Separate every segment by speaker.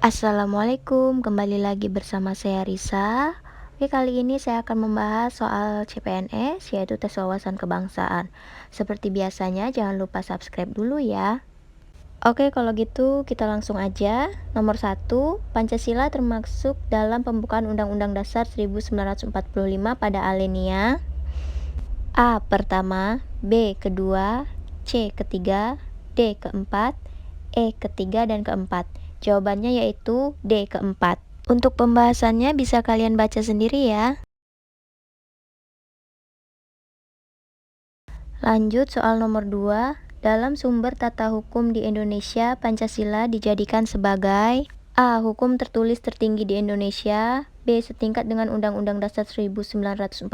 Speaker 1: Assalamualaikum, kembali lagi bersama saya Risa. Oke, kali ini saya akan membahas soal CPNS, yaitu tes wawasan kebangsaan. Seperti biasanya, jangan lupa subscribe dulu ya. Oke, kalau gitu kita langsung aja. Nomor 1, Pancasila termasuk dalam pembukaan Undang-Undang Dasar 1945 pada alinea A. Pertama, B. Kedua, C. Ketiga, D. Keempat, E. Ketiga dan keempat. Jawabannya yaitu D. Keempat. Untuk pembahasannya bisa kalian baca sendiri ya. Lanjut soal nomor 2. Dalam sumber tata hukum di Indonesia, Pancasila dijadikan sebagai A. Hukum tertulis tertinggi di Indonesia, B. Setingkat dengan Undang-Undang Dasar 1945,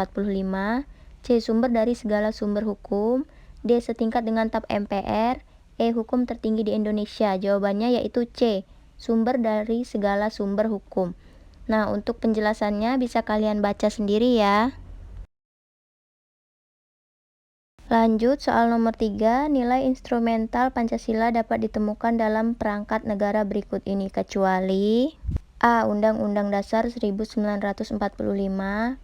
Speaker 1: C. Sumber dari segala sumber hukum, D. Setingkat dengan TAP MPR, E. Hukum tertinggi di Indonesia. Jawabannya yaitu C. Sumber dari segala sumber hukum. Nah, untuk penjelasannya bisa kalian baca sendiri ya. Lanjut soal nomor 3, nilai instrumental Pancasila dapat ditemukan dalam perangkat negara berikut ini kecuali A. Undang-Undang Dasar 1945,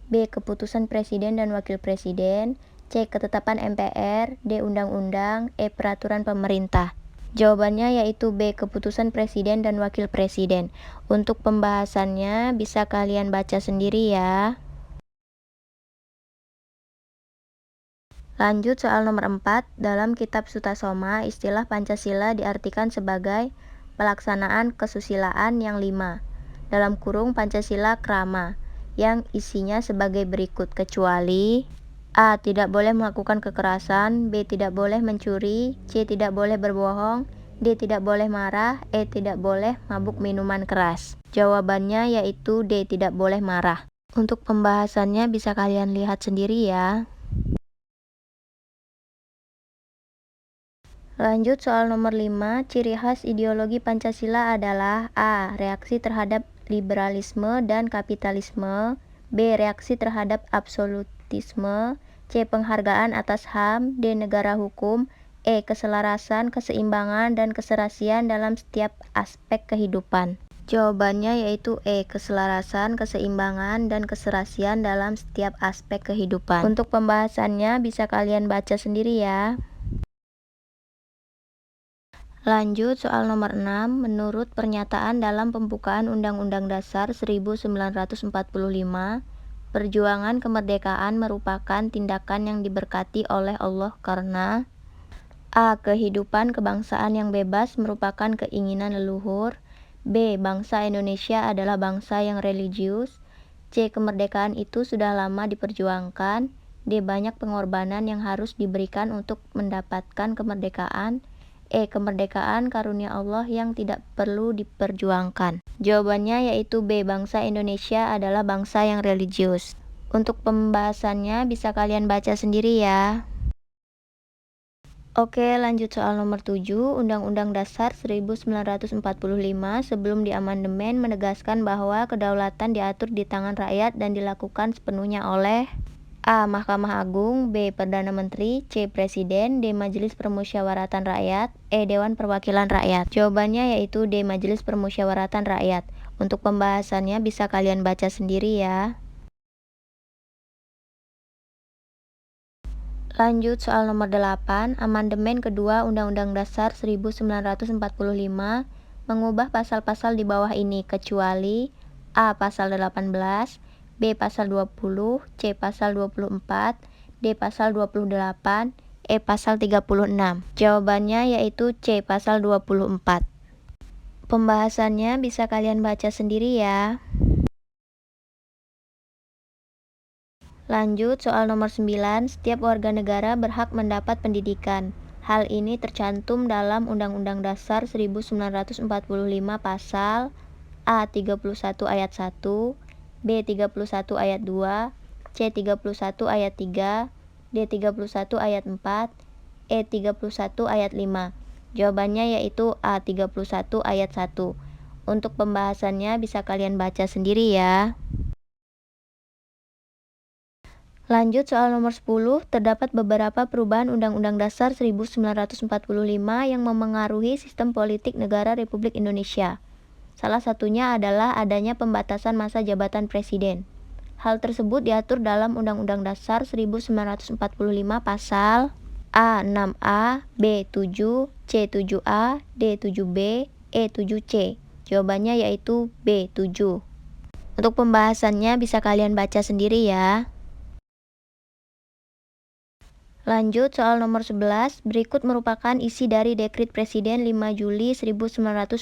Speaker 1: B. Keputusan Presiden dan Wakil Presiden, C. Ketetapan MPR, D. Undang-Undang, E. Peraturan Pemerintah. Jawabannya yaitu B. Keputusan Presiden dan Wakil Presiden. Untuk pembahasannya bisa kalian baca sendiri ya. Lanjut soal nomor 4, dalam kitab Sutasoma, istilah Pancasila diartikan sebagai pelaksanaan kesusilaan yang 5, dalam kurung Pancasila Krama, yang isinya sebagai berikut kecuali A. Tidak boleh melakukan kekerasan, B. Tidak boleh mencuri, C. Tidak boleh berbohong, D. Tidak boleh marah, E. Tidak boleh mabuk minuman keras. Jawabannya yaitu D. Tidak boleh marah. Untuk pembahasannya bisa kalian lihat sendiri ya. Lanjut soal nomor 5, ciri khas ideologi Pancasila adalah A. Reaksi terhadap liberalisme dan kapitalisme, B. Reaksi terhadap absolutisme, C. Penghargaan atas HAM, D. Negara hukum, E. Keselarasan, keseimbangan, dan keserasian dalam setiap aspek kehidupan. Jawabannya yaitu E. Keselarasan, keseimbangan, dan keserasian dalam setiap aspek kehidupan. Untuk pembahasannya bisa kalian baca sendiri ya. Lanjut soal nomor 6, menurut pernyataan dalam pembukaan Undang-Undang Dasar 1945, perjuangan kemerdekaan merupakan tindakan yang diberkati oleh Allah karena A. Kehidupan kebangsaan yang bebas merupakan keinginan leluhur, B. Bangsa Indonesia adalah bangsa yang religius, C. Kemerdekaan itu sudah lama diperjuangkan, D. Banyak pengorbanan yang harus diberikan untuk mendapatkan kemerdekaan, E. Kemerdekaan karunia Allah yang tidak perlu diperjuangkan. Jawabannya yaitu B. Bangsa Indonesia adalah bangsa yang religius. Untuk pembahasannya bisa kalian baca sendiri ya. Oke, lanjut soal nomor 7, Undang-Undang Dasar 1945 sebelum diamandemen menegaskan bahwa kedaulatan diatur di tangan rakyat dan dilakukan sepenuhnya oleh A. Mahkamah Agung, B. Perdana Menteri, C. Presiden, D. Majelis Permusyawaratan Rakyat, E. Dewan Perwakilan Rakyat. Jawabannya yaitu D. Majelis Permusyawaratan Rakyat. Untuk pembahasannya bisa kalian baca sendiri ya. Lanjut soal nomor 8, amandemen kedua Undang-Undang Dasar 1945 mengubah pasal-pasal di bawah ini kecuali A. Pasal 18, B. Pasal 20, C. Pasal 24, D. Pasal 28, E. Pasal 36. Jawabannya yaitu C. Pasal 24. Pembahasannya bisa kalian baca sendiri ya. Lanjut soal nomor 9, setiap warga negara berhak mendapat pendidikan. Hal ini tercantum dalam Undang-Undang Dasar 1945 pasal A. 31 ayat 1, B. 31 ayat 2, C. 31 ayat 3, D. 31 ayat 4, E. 31 ayat 5. Jawabannya yaitu A. 31 ayat 1. Untuk pembahasannya bisa kalian baca sendiri ya. Lanjut soal nomor 10, terdapat beberapa perubahan Undang-Undang Dasar 1945 yang memengaruhi sistem politik negara Republik Indonesia. Salah satunya adalah adanya pembatasan masa jabatan presiden. Hal tersebut diatur dalam Undang-Undang Dasar 1945 pasal A6A, B7, C7A, D7B, E7C. Jawabannya yaitu B7. Untuk pembahasannya bisa kalian baca sendiri ya. Lanjut soal nomor 11, berikut merupakan isi dari Dekrit Presiden 5 Juli 1959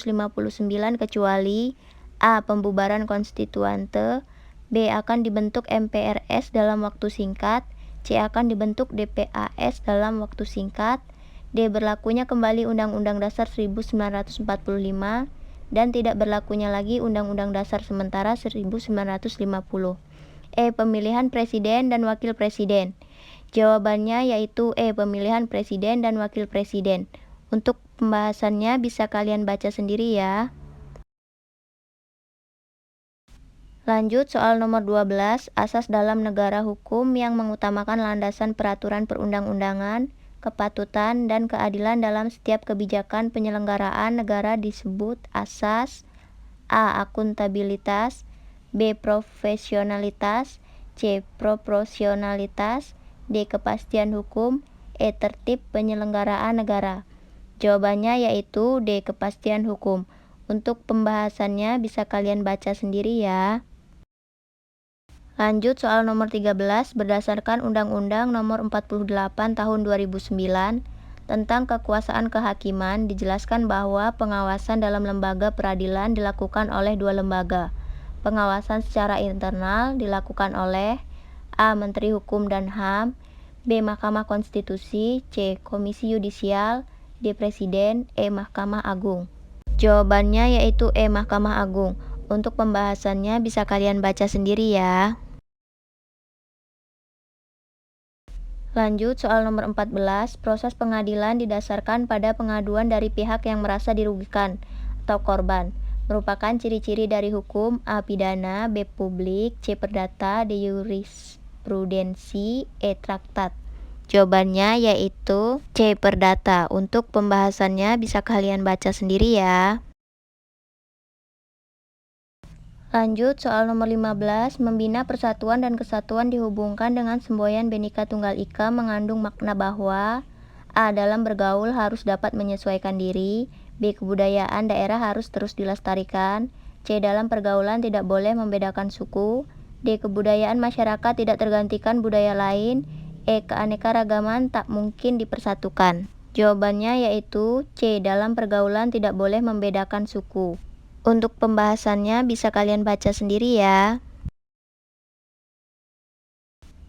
Speaker 1: kecuali A. Pembubaran konstituante, B. Akan dibentuk MPRS dalam waktu singkat, C. Akan dibentuk DPAS dalam waktu singkat, D. Berlakunya kembali Undang-Undang Dasar 1945, dan tidak berlakunya lagi Undang-Undang Dasar sementara 1950. E. Pemilihan Presiden dan Wakil Presiden. Jawabannya yaitu E. Pemilihan Presiden dan Wakil Presiden. Untuk pembahasannya bisa kalian baca sendiri ya. Lanjut soal nomor 12, asas dalam negara hukum yang mengutamakan landasan peraturan perundang-undangan, kepatutan, dan keadilan dalam setiap kebijakan penyelenggaraan negara disebut asas A. Akuntabilitas, B. Profesionalitas, C. Proporsionalitas, D. Kepastian hukum, E. Tertib penyelenggaraan negara. Jawabannya yaitu D. Kepastian hukum. Untuk pembahasannya bisa kalian baca sendiri ya. Lanjut soal nomor 13, berdasarkan Undang-Undang Nomor 48 Tahun 2009 tentang kekuasaan kehakiman, dijelaskan bahwa pengawasan dalam lembaga peradilan dilakukan oleh dua lembaga. Pengawasan secara internal dilakukan oleh A. Menteri Hukum dan HAM, B. Mahkamah Konstitusi, C. Komisi Yudisial, D. Presiden, E. Mahkamah Agung. Jawabannya yaitu E. Mahkamah Agung. Untuk pembahasannya bisa kalian baca sendiri ya. Lanjut soal nomor 14, proses pengadilan didasarkan pada pengaduan dari pihak yang merasa dirugikan atau korban. Merupakan ciri-ciri dari hukum A. Pidana, B. Publik, C. Perdata, D. Jurisprudensi, E. Traktat. Jawabannya yaitu C. Perdata. Untuk pembahasannya bisa kalian baca sendiri ya. Lanjut soal nomor 15, membina persatuan dan kesatuan dihubungkan dengan semboyan Bhinneka Tunggal Ika mengandung makna bahwa A. Dalam bergaul harus dapat menyesuaikan diri, B. Kebudayaan daerah harus terus dilestarikan, C. Dalam pergaulan tidak boleh membedakan suku, D. Kebudayaan masyarakat tidak tergantikan budaya lain, E. Keanekaragaman tak mungkin dipersatukan. Jawabannya yaitu C. Dalam pergaulan tidak boleh membedakan suku. Untuk pembahasannya bisa kalian baca sendiri ya.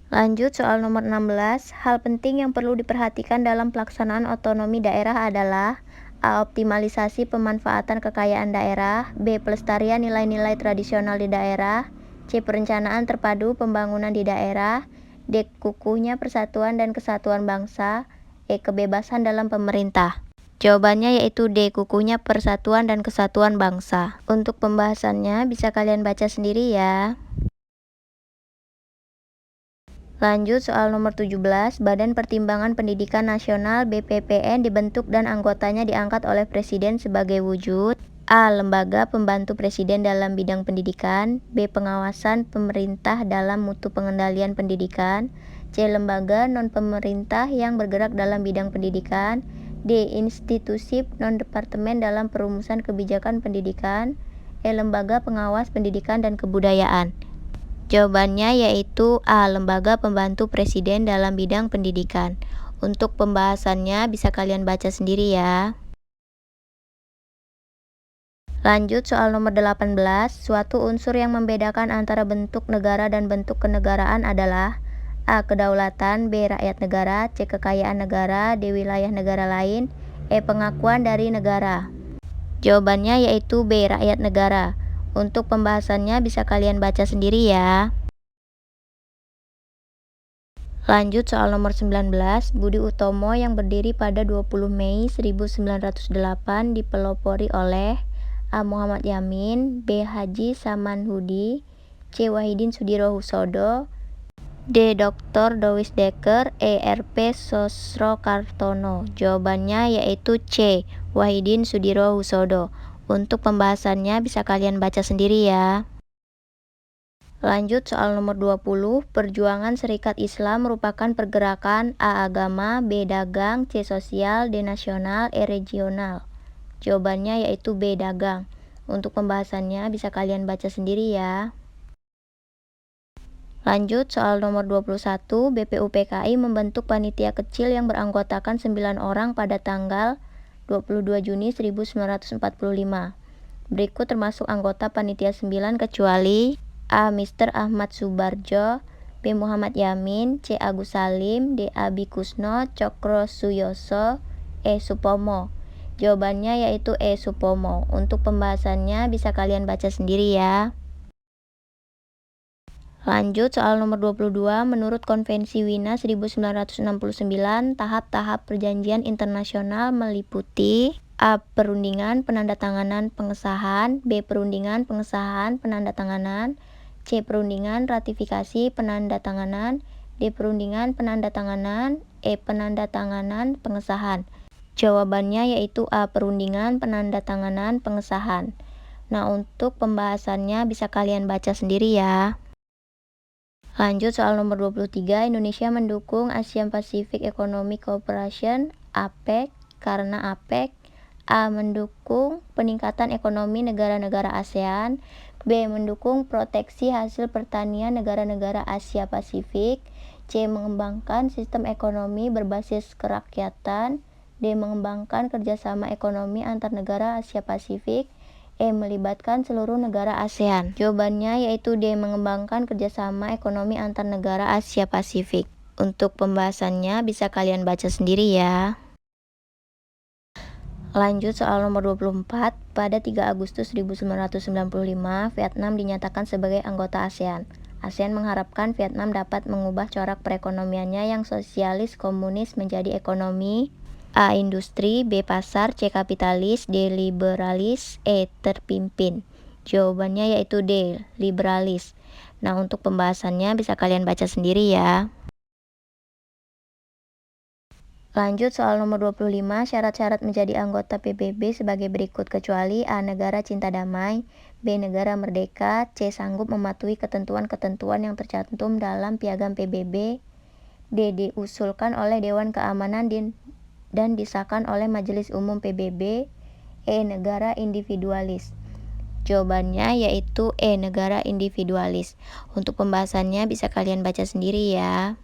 Speaker 1: Lanjut soal nomor 16, hal penting yang perlu diperhatikan dalam pelaksanaan otonomi daerah adalah A. Optimalisasi pemanfaatan kekayaan daerah, B. Pelestarian nilai-nilai tradisional di daerah, C. Perencanaan terpadu pembangunan di daerah, D. Kukuhnya persatuan dan kesatuan bangsa, E. Kebebasan dalam pemerintah. Jawabannya yaitu D. Kukuhnya persatuan dan kesatuan bangsa. Untuk pembahasannya bisa kalian baca sendiri ya. Lanjut soal nomor 17, Badan Pertimbangan Pendidikan Nasional BPPN dibentuk dan anggotanya diangkat oleh Presiden sebagai wujud A. Lembaga pembantu Presiden dalam bidang pendidikan, B. Pengawasan pemerintah dalam mutu pengendalian pendidikan, C. Lembaga non-pemerintah yang bergerak dalam bidang pendidikan, D. Institusi non-departemen dalam perumusan kebijakan pendidikan, E. Lembaga pengawas pendidikan dan kebudayaan. Jawabannya yaitu A. Lembaga pembantu Presiden dalam bidang pendidikan. Untuk pembahasannya bisa kalian baca sendiri ya. Lanjut soal nomor 18, suatu unsur yang membedakan antara bentuk negara dan bentuk kenegaraan adalah A. Kedaulatan, B. Rakyat negara, C. Kekayaan negara, D. Wilayah negara lain, E. Pengakuan dari negara. Jawabannya yaitu B. Rakyat negara. Untuk pembahasannya bisa kalian baca sendiri ya. Lanjut soal nomor 19, Budi Utomo yang berdiri pada 20 Mei 1908 dipelopori oleh A. Muhammad Yamin, B. Haji Samanhudi, C. Wahidin Sudirohusodo, D. Dr. Doris Dekker, E. R.P. Sosrokartono. Jawabannya yaitu C. Wahidin Sudirohusodo. Untuk pembahasannya bisa kalian baca sendiri ya. Lanjut soal nomor 20, perjuangan Serikat Islam merupakan pergerakan A. Agama, B. Dagang, C. Sosial, D. Nasional, E. Regional. Jawabannya yaitu B. Dagang. Untuk pembahasannya bisa kalian baca sendiri ya. Lanjut soal nomor 21, BPUPKI membentuk panitia kecil yang beranggotakan 9 orang pada tanggal 22 Juni 1945. Berikut termasuk anggota panitia 9 kecuali A. Mr. Ahmad Subarjo, B. Muhammad Yamin, C. Agus Salim, D. Abi Kusno, Cokro Suyoso, E. Supomo. Jawabannya yaitu E. Supomo. Untuk pembahasannya bisa kalian baca sendiri ya. Lanjut soal nomor 22, menurut Konvensi Wina 1969, tahap-tahap perjanjian internasional meliputi A. Perundingan penandatanganan pengesahan, B. Perundingan pengesahan penandatanganan, C. Perundingan ratifikasi penandatanganan, D. Perundingan penandatanganan, E. Penandatanganan pengesahan. Jawabannya yaitu A. Perundingan penandatanganan pengesahan. Nah, untuk pembahasannya bisa kalian baca sendiri ya. Lanjut soal nomor 23, Indonesia mendukung ASEAN Pacific Economic Cooperation (APEC) karena APEC A. Mendukung peningkatan ekonomi negara-negara ASEAN, B. Mendukung proteksi hasil pertanian negara-negara Asia Pasifik, C. Mengembangkan sistem ekonomi berbasis kerakyatan, D. Mengembangkan kerjasama ekonomi antar negara Asia Pasifik, E. Melibatkan seluruh negara ASEAN. Jawabannya yaitu D. Mengembangkan kerjasama ekonomi antar negara Asia Pasifik. Untuk pembahasannya bisa kalian baca sendiri ya. Lanjut soal nomor 24, pada 3 Agustus 1995, Vietnam dinyatakan sebagai anggota ASEAN. ASEAN mengharapkan Vietnam dapat mengubah corak perekonomiannya yang sosialis komunis menjadi ekonomi A. Industri, B. Pasar, C. Kapitalis, D. Liberalis, E. Terpimpin. Jawabannya yaitu D. Liberalis. Nah, untuk pembahasannya bisa kalian baca sendiri ya. Lanjut soal nomor 25, syarat-syarat menjadi anggota PBB sebagai berikut kecuali A. Negara cinta damai, B. Negara merdeka, C. Sanggup mematuhi ketentuan-ketentuan yang tercantum dalam piagam PBB, D. Diusulkan oleh Dewan Keamanan dan disahkan oleh Majelis Umum PBB, E. Negara individualis. Jawabannya yaitu E. Negara individualis. Untuk pembahasannya bisa kalian baca sendiri ya.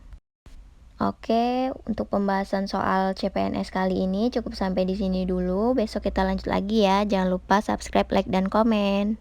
Speaker 1: Oke, untuk pembahasan soal CPNS kali ini cukup sampai di sini dulu. Besok kita lanjut lagi ya. Jangan lupa subscribe, like, dan komen.